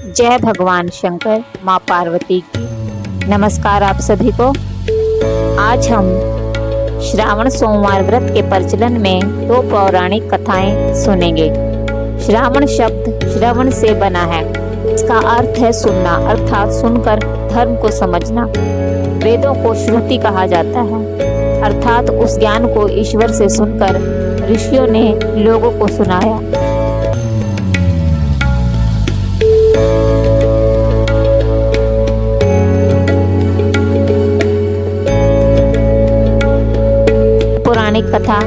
जय भगवान शंकर, माँ पार्वती की नमस्कार आप सभी को। आज हम श्रावण सोमवार व्रत के प्रचलन में दो पौराणिक कथाएं सुनेंगे। श्रावण शब्द श्रवण से बना है। इसका अर्थ है सुनना, अर्थात सुनकर धर्म को समझना। वेदों को श्रुति कहा जाता है, अर्थात उस ज्ञान को ईश्वर से सुनकर ऋषियों ने लोगों को सुनाया। पौराणिक कथा।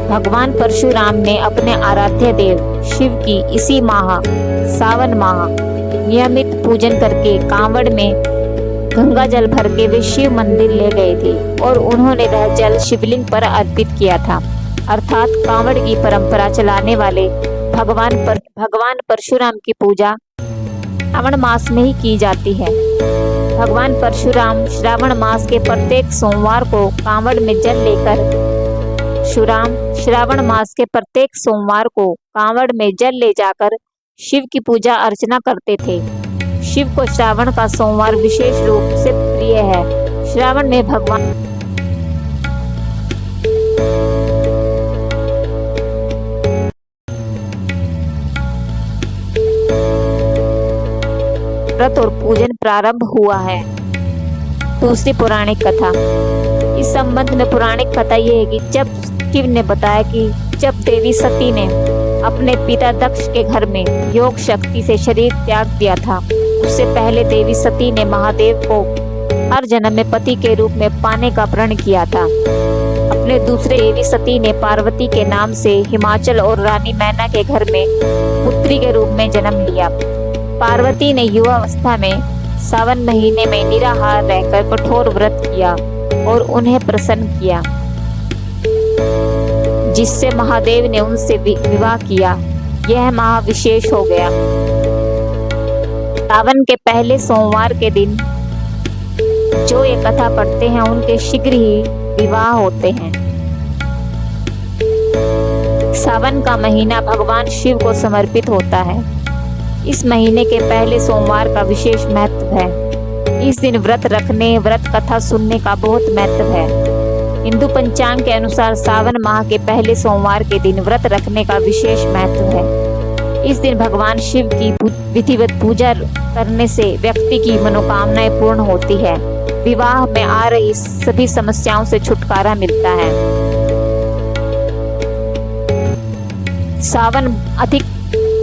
भगवान परशुराम ने अपने आराध्य देव शिव की इसी माह सावन माह नियमित पूजन करके कांवड़ में गंगा जल भर के वे शिव मंदिर ले गए थे और उन्होंने वह जल शिवलिंग पर अर्पित किया था। अर्थात कांवड़ की परंपरा चलाने वाले भगवान परशुराम की पूजा श्रावण मास में ही की जाती है। भगवान परशुराम श्रावण मास के प्रत्येक सोमवार को कांवड़ में जल लेकर श्रावण मास के प्रत्येक सोमवार को कांवड़ में जल ले जाकर शिव की पूजा अर्चना करते थे। शिव को श्रावण का सोमवार विशेष रूप से प्रिय है। श्रावण में भगवान व्रत और पूजन प्रारंभ हुआ है। दूसरी पौराणिक कथा। इस संबंध में पौराणिक कथा यह है कि जब शिव ने बताया कि जब देवी सती ने अपने पिता दक्ष के घर में योग शक्ति से शरीर त्याग दिया था, उससे पहले देवी सती ने महादेव को हर जन्म में पति के रूप में पाने का प्रण किया था। अपने दूसरे देवी सती ने पार्वती के नाम से हिमाचल और रानी मैना के घर में पुत्री के रूप में जन्म लिया। पार्वती ने युवावस्था में सावन महीने में निराहार रहकर कठोर व्रत किया और उन्हें प्रसन्न किया, जिससे महादेव ने उनसे विवाह किया। यह माह विशेष हो गया। सावन के पहले सोमवार के दिन जो ये कथा पढ़ते हैं उनके शीघ्र ही विवाह होते हैं। सावन का महीना भगवान शिव को समर्पित होता है। इस महीने के पहले सोमवार का विशेष महत्व है। इस दिन व्रत रखने, व्रत कथा सुनने का बहुत महत्व है। हिंदू पंचांग के अनुसार सावन माह के पहले सोमवार के दिन व्रत रखने का विशेष महत्व है। इस दिन भगवान शिव की विधिवत पूजा करने से व्यक्ति की मनोकामनाएं पूर्ण होती है। विवाह में आ रही सभी समस्याओं से छुटकारा मिलता है। सावन अधिक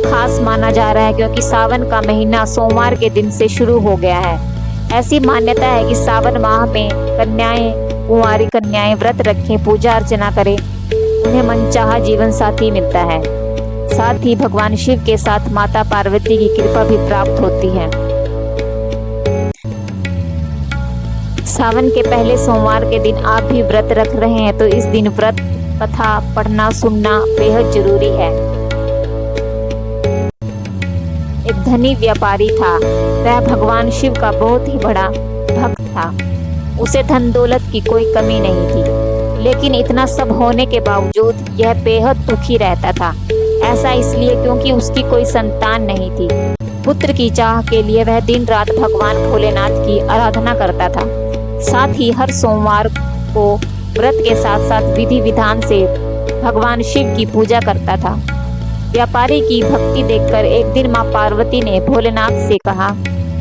खास माना जा रहा है क्योंकि सावन का महीना सोमवार के दिन से शुरू हो गया है। ऐसी मान्यता है कि सावन माह में कुंवारी कन्याएं व्रत रखें, पूजा अर्चना करें, उन्हें मनचाहा जीवन साथी मिलता है। साथ ही भगवान शिव के साथ माता पार्वती की कृपा भी प्राप्त होती है। सावन के पहले सोमवार के दिन आप भी व्रत रख रहे हैं तो इस दिन व्रत कथा पढ़ना सुनना बेहद जरूरी है। एक धनी व्यापारी था। वह भगवान शिव का बहुत ही बड़ा भक्त था। उसे धन दौलत की कोई कमी नहीं थी, लेकिन इतना सब होने के बावजूद यह बेहद दुखी रहता था। ऐसा इसलिए क्योंकि उसकी कोई संतान नहीं थी। पुत्र की चाह के लिए वह दिन रात भगवान भोलेनाथ की आराधना करता था। साथ ही हर सोमवार को व्रत के साथ साथ विधि विधान से भगवान शिव की पूजा करता था। व्यापारी की भक्ति देखकर एक दिन माँ पार्वती ने भोलेनाथ से कहा,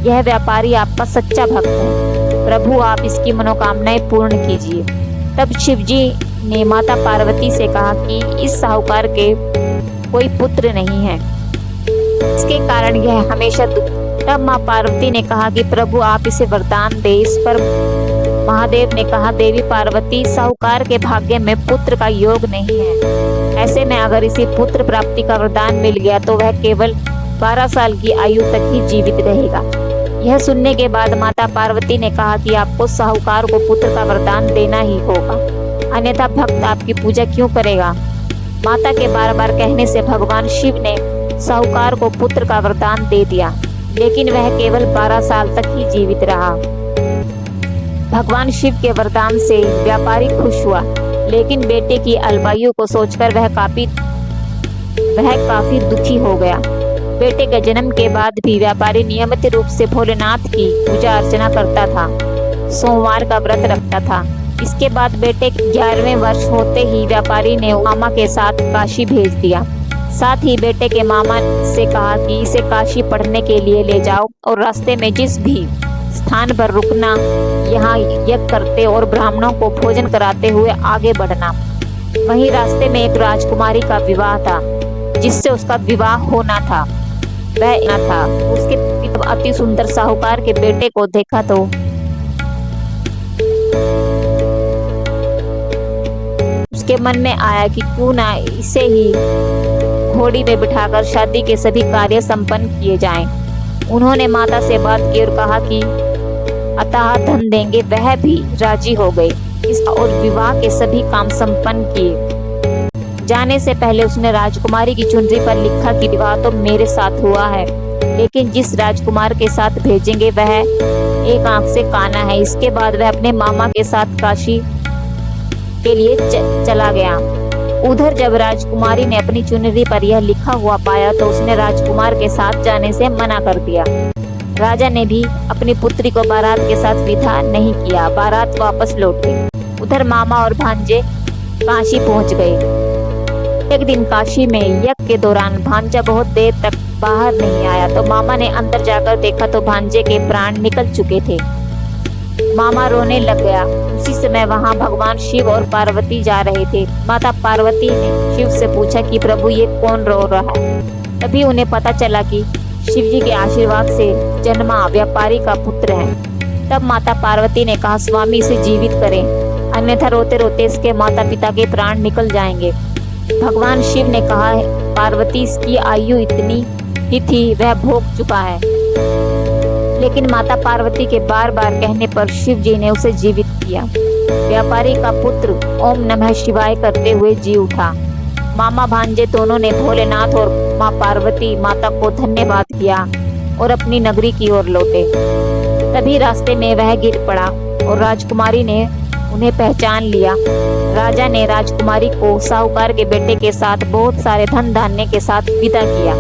यह व्यापारी आपका सच्चा भक्त है, प्रभु आप इसकी मनोकामनाएं पूर्ण कीजिए। तब शिव जी ने माता पार्वती से कहा कि इस साहूकार के कोई पुत्र नहीं है, इसके कारण यह हमेशा तब माँ पार्वती ने कहा कि प्रभु आप इसे वरदान दे। इस पर महादेव ने कहा, देवी पार्वती, साहूकार के भाग्य में पुत्र का योग नहीं है। ऐसे में अगर इसे पुत्र प्राप्ति का वरदान मिल गया तो वह केवल 12 साल की आयु तक ही जीवित रहेगा। यह सुनने के बाद माता पार्वती ने कहा कि आपको साहूकार को पुत्र का वरदान देना ही होगा, अन्यथा भक्त आपकी पूजा क्यों करेगा। माता के बार बार कहने से भगवान शिव ने साहूकार को पुत्र का वरदान दे दिया, लेकिन वह केवल 12 साल तक ही जीवित रहा। भगवान शिव के वरदान से व्यापारी खुश हुआ, लेकिन बेटे की अल्पायु को सोचकर वह काफी दुखी हो गया। बेटे के जन्म के बाद भी व्यापारी नियमित रूप से भोलेनाथ की पूजा अर्चना करता था, सोमवार का व्रत रखता था। इसके बाद बेटे के 11वें वर्ष होते ही व्यापारी ने मामा के साथ काशी भेज दिया। साथ ही बेटे के मामा से कहा कि इसे काशी पढ़ने के लिए ले जाओ और रास्ते में जिस भी स्थान पर रुकना, यहाँ यज्ञ करते और ब्राह्मणों को भोजन कराते हुए आगे बढ़ना। वहीं रास्ते में एक राजकुमारी का विवाह था, जिससे उसका विवाह होना था। वह न था उसके पिता अति सुंदर साहूकार के बेटे को देखा तो उसके मन में आया कि क्यों ना इसे ही घोड़ी में बिठाकर शादी के सभी कार्य संपन्न किए जाएं। उन्होंने माता से बात की और कहा कि अतः धन देंगे। वह भी राजी हो गए और विवाह के सभी काम संपन्न किए। जाने से पहले उसने राजकुमारी की चुनरी पर लिखा कि विवाह तो मेरे साथ हुआ है, लेकिन जिस राजकुमार के साथ भेजेंगे वह एक आंख से काना है। इसके बाद वह अपने मामा के साथ काशी के लिए चला गया। उधर जब राजकुमारी ने अपनी चुनरी पर यह लिखा हुआ पाया तो उसने राजकुमार के साथ जाने से मना कर दिया। राजा ने भी अपनी पुत्री को बारात के साथ विदा नहीं किया। बारात वापस लौट गई। उधर मामा और भांजे काशी पहुंच गए। एक दिन काशी में यज्ञ के दौरान भांजा बहुत देर तक बाहर नहीं आया तो मामा ने अंदर जाकर देखा तो भांजे के प्राण निकल चुके थे। मामा रोने लग गया। उसी समय वहां भगवान शिव और पार्वती जा रहे थे। माता पार्वती ने शिव से पूछा कि प्रभु ये कौन रो रहा है। तभी उन्हें पता चला कि शिव जी के आशीर्वाद से जन्मा व्यापारी का पुत्र है। तब माता पार्वती ने कहा स्वामी इसे जीवित करें, अन्यथा रोते रोते इसके माता पिता के प्राण निकल जाएंगे। भगवान शिव ने कहा पार्वती इसकी आयु इतनी ही थी, वह भोग चुका है। लेकिन माता पार्वती के बार बार कहने पर शिव जी ने उसे जीवित किया। व्यापारी का पुत्र ओम नमः शिवाय करते हुए जी उठा। मामा भांजे दोनों ने भोलेनाथ और माँ पार्वती माता को धन्यवाद किया और अपनी नगरी की ओर लौटे। तभी रास्ते में वह गिर पड़ा और राजकुमारी ने उन्हें पहचान लिया। राजा ने राजकुमारी को साहूकार के बेटे के साथ बहुत सारे धन धान्य के साथ विदा किया।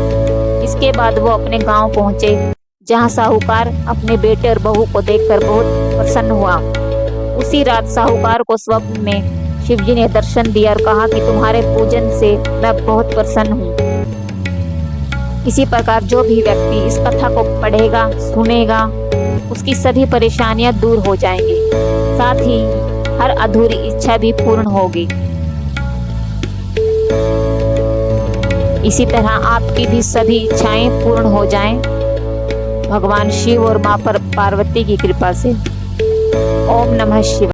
इसके बाद वो अपने गांव पहुंचे, जहां साहूकार अपने बेटे और बहू को देखकर बहुत प्रसन्न हुआ। उसी रात साहूकार को स्वप्न में शिवजी ने दर्शन दिया और कहा कि तुम्हारे पूजन से मैं बहुत प्रसन्न हूँ। इसी प्रकार जो भी व्यक्ति इस कथा को पढ़ेगा, सुनेगा, उसकी सभी परेशानियां दूर हो जाएंगी, साथ ही हर अधूरी इच्छा भी पूर्ण होगी। इसी तरह आपकी भी सभी इच्छाएं पूर्ण हो जाएं, भगवान शिव और मां पार्वती की कृपा से। ओम नमः शिवाय।